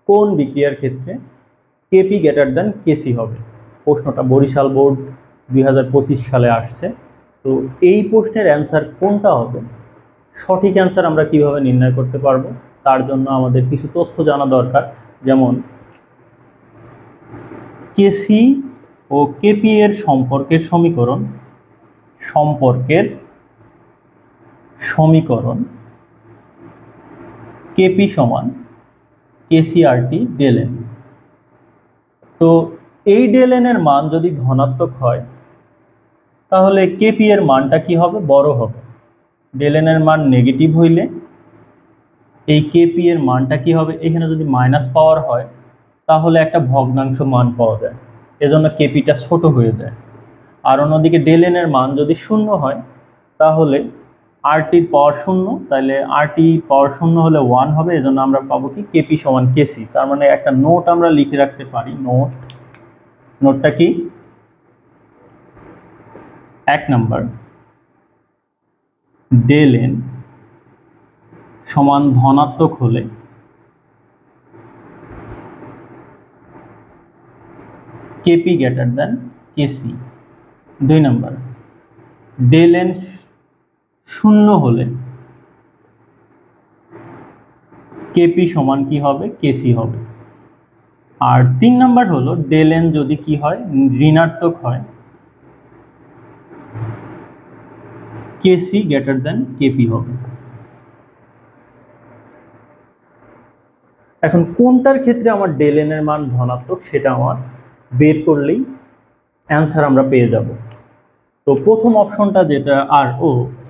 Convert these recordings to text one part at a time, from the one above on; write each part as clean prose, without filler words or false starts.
কোন বিক্রিয়ার ক্ষেত্রে কেপি গ্রেটার দেন কেসি হবে? প্রশ্নটা বরিশাল বোর্ড 2025 সালে আসছে। তো এই প্রশ্নের অ্যান্সার কোনটা হবে, সঠিক অ্যান্সার আমরা কিভাবে নির্ণয় করতে পারবো, তার জন্য আমাদের কিছু তথ্য জানা দরকার। যেমন কেসি ও কেপি এর সম্পর্কের সমীকরণ কেপি সমান কেসিআরটি ডেল এন। তো এই ডেল এন এর মান যদি ধনাত্মক হয় তাহলে কেপি এর মানটা কি হবে, বড় হবে। ডেল এন এর মান নেগেটিভ হইলে এই কেপি এর মানটা কি হবে, এখানে যদি মাইনাস পাওয়ার হয় তাহলে একটা ভগ্নাংশ মান পাওয়া যায়, এজন্য কেপিটা ছোট হয়ে যায়। আর অন্যদিকে ডেল এন এর মান যদি শূন্য হয় তাহলে আরটির পাওয়ার শূন্য, তাহলে আরটি পাওয়ার শূন্য হলে 1 হবে, এজন্য আমরা পাবো কি কেপি সমান কেসি। তার মানে একটা নোট আমরা লিখে রাখতে পারি। নোটটা কি, 1 নাম্বার ডেল এন সমান ধনাত্মক হলে কেপি গ্রেটার দেন কেসি। 2 নাম্বার ডেল এন শূন্য হলে কেপি সমান কি হবে, কেসি হবে। আর 3 নাম্বার হলো ডেল এন যদি কি হয়, ঋণাত্মক হয়, কেসি গ্রেটার দেন কেপি হবে। এখন কোনটার ক্ষেত্রে আমার ডেল এন এর মান ধনাত্মক সেটা আমার বের করলেই অ্যান্সার আমরা পেয়ে যাব। তো প্রথম অপশনটা যেটা,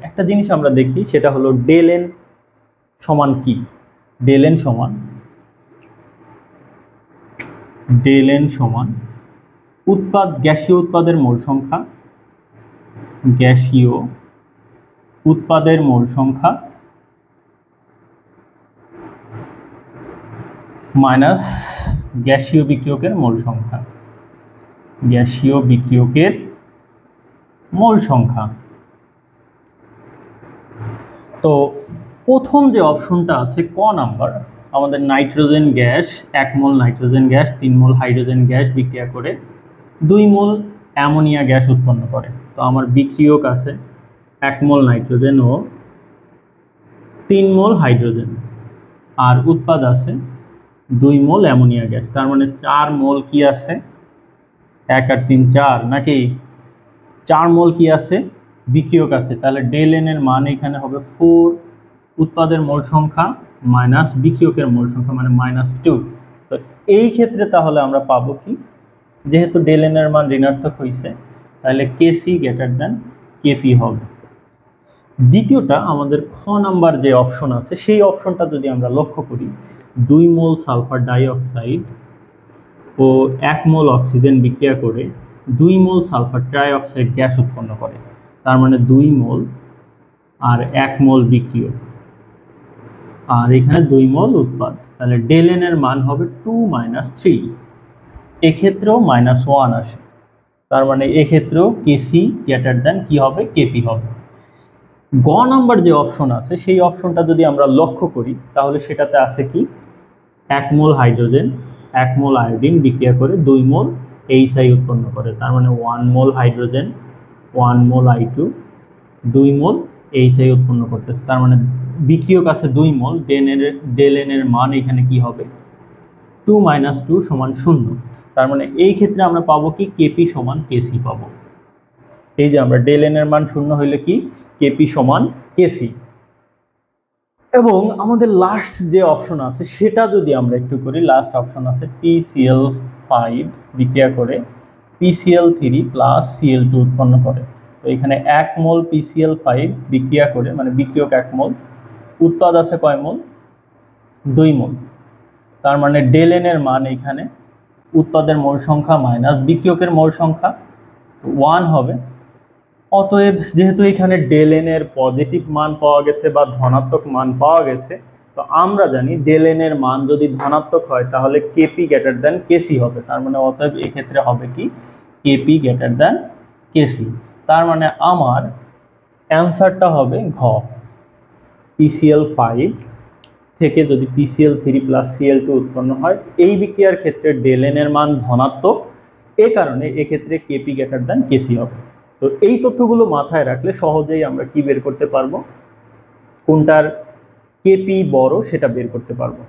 একটা জিনিস আমরা দেখি সেটা হলো ডেল এন সমান কি। ডেল এন সমান গ্যাসীয় উৎপাদের মোল সংখ্যা মাইনাস গ্যাসীয় বিক্রিয়কের মোল সংখ্যা। তো প্রথম যে অপশনটা আছে ক নাম্বার, আমাদের নাইট্রোজেন গ্যাস 1 মোল নাইট্রোজেন গ্যাস 3 মোল হাইড্রোজেন গ্যাস বিক্রিয়া করে 2 মোল অ্যামোনিয়া গ্যাস উৎপন্ন করে। তো আমার বিক্রিয়ক আছে 1 মোল নাইট্রোজেন ও 3 মোল হাইড্রোজেন, আর উৎপাদ আছে 2 মোল অ্যামোনিয়া গ্যাস। তার মানে 4 মোল কি আছে, 1 আর 3 4, নাকি 4 মোল কি আছে, বিক্রিয়ক আছে। তাহলে ডেল এন এর মান এখানে হবে 4 উৎপাদের মোল সংখ্যা মাইনাস বিক্রিয়কের মোল সংখ্যা মানে -2। তো এই ক্ষেত্রে তাহলে আমরা পাবো কি, যেহেতু ডেল এন এর মান ঋণাত্মক হয়েছে তাহলে কেসি গ্রেটার দেন কেপি হবে। দ্বিতীয়টা আমাদের খ নাম্বার যে অপশন আছে সেই অপশনটা যদি আমরা লক্ষ্য করি, 2 মোল সালফার ডাইঅক্সাইড ও 1 মোল অক্সিজেন বিক্রিয়া করে 2 মোল সালফার ট্রাইঅক্সাইড গ্যাস উৎপন্ন করে। তার মানে 2 মোল আর 1 মোল বিক্রিয়ক, আর এখানে 2 মোল উৎপাদ। তাহলে ডেল এন এর মান হবে 2 - 3। এক্ষেত্রেও -1 আসে, তার মানে এক্ষেত্রেও কেসি গ্রেটার দেন কি হবে, কেপি হবে। গ নাম্বার যে অপশন আছে সেই অপশনটা যদি আমরা লক্ষ্য করি তাহলে সেটাতে আছে কি, 1 মোল হাইড্রোজেন 1 মোল আয়োডিন বিক্রিয়া করে 2 মোল এইচআই উৎপন্ন করে। তার মানে 1 মোল হাইড্রোজেন 1 মোল I2 2 মোল এইচআই উৎপন্ন করতেছে। তার মানে বিক্রিয়ক আছে 2 মোল, ডেল এন এর মান এখানে কি হবে, 2 - 2 = 0। তার মানে এই ক্ষেত্রে আমরা পাবো কি, কেপি সমান কেসি পাবো। এই যে আমরা ডেল এন এর মান 0 হইলে কি, কেপি সমান কেসি। এবং আমাদের লাস্ট যে অপশন আছে সেটা যদি আমরা একটু করি, লাস্ট অপশন আছে PCl5 বিক্রিয়া করে PCl3 + Cl2 উৎপন্ন করে। তো এখানে 1 মোল PCl5 বিক্রিয়া করে, মানে বিক্রিয়ক 1 মোল, উৎপাদ আছে কয় মোল, 2 মোল। তার মানে ডেল এন এর মান এখানে উৎপাদের মোল সংখ্যা মাইনাস বিক্রিয়কের মোল সংখ্যা 1 হবে। অতএব যেহেতু এখানে ডেল এন এর পজিটিভ মান পাওয়া গেছে বা ধনাত্মক মান পাওয়া গেছে, তো আমরা জানি ডেল এন এর মান যদি ধনাত্মক হয় তাহলে কেপি গ্রেটার দেন কেসি হবে। তার মানে অতএব এক্ষেত্রে হবে কি, কেপি গ্রেটার দেন কেসি। তার মানে আমার অ্যান্সারটা হবে ঘ, PCl5 থেকে যদি PCl3 প্লাস Cl2 উৎপন্ন হয়, এই বিক্রিয়ার ক্ষেত্রে ডেলএন এর মান ধনাত্মক, এ কারণে এক্ষেত্রে Kp গ্রেটার দ্যান Kc হবে। তো এই তথ্যগুলো মাথায় রাখলে সহজেই আমরা কি বের করতে পারবো, কোনটার Kp বড় সেটা বের করতে পারবো।